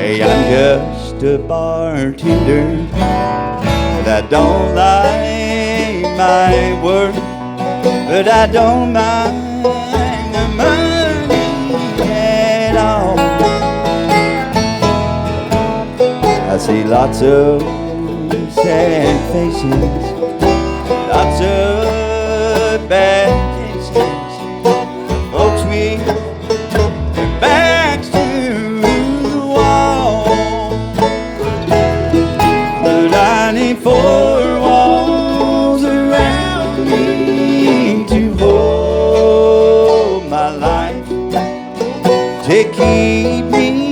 Hey, I'm just a bartender that don't like my work, but I don't mind the money at all. I see lots of sad faces, lots of bad cases, folks with their backs to the wall. But I need four walls around me to hold my life, to keep me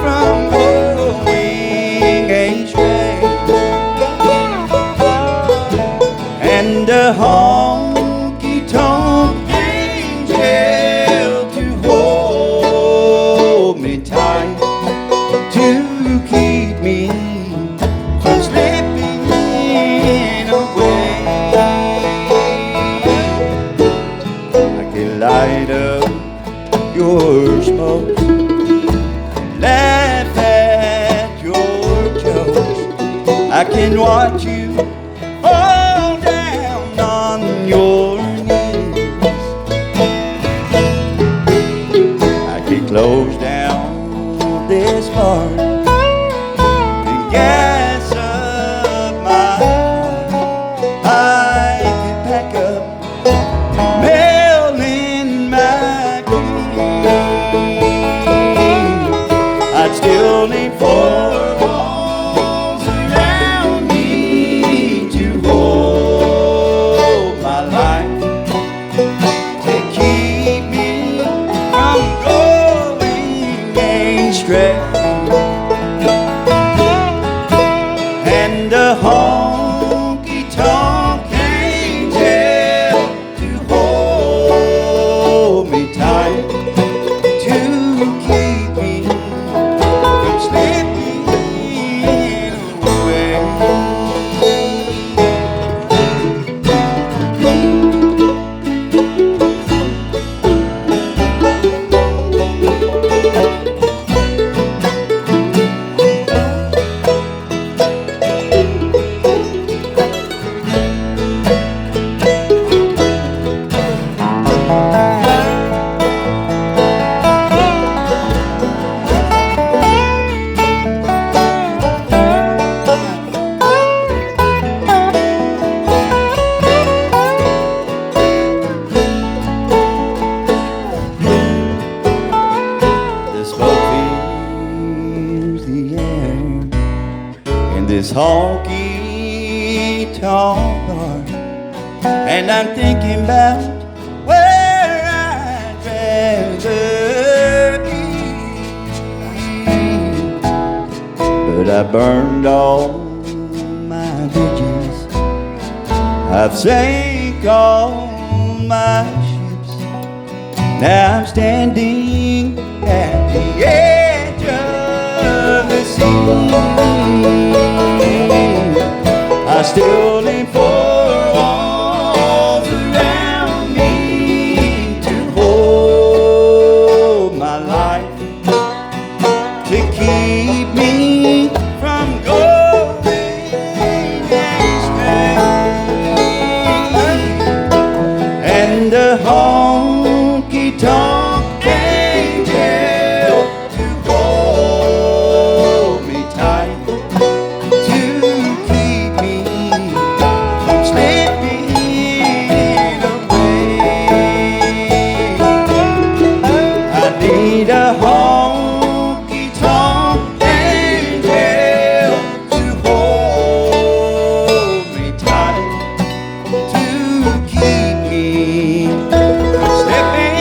from going astray, and a honky-tonk angel to hold me tight, to keep me from slipping away. I can light up your smoke, laugh at your jokes. I can watch you fall down on your knees. I can close down this bar and gas up my heart. I can pack up mail in my keys. I'd still need four walls around me to hold my life, to keep me from going astray, and a honky-tonk angel to hold me tight, to keep me from slipping away. The smoke fills the air in this honky-tonk bar, and I'm thinking about where I'd rather be. But I burned all my bridges, I've sank all my ships. Now I'm standing at the edge of the sea. I still need four walls around me to hold my life, to keep me from going astray, and a honky-tonk angel to hold me tight, to keep me from slipping away. I need a honky-tonk angel to hold me tight, to keep me from slipping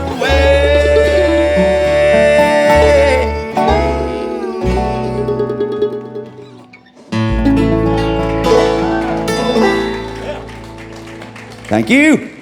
away. Thank you.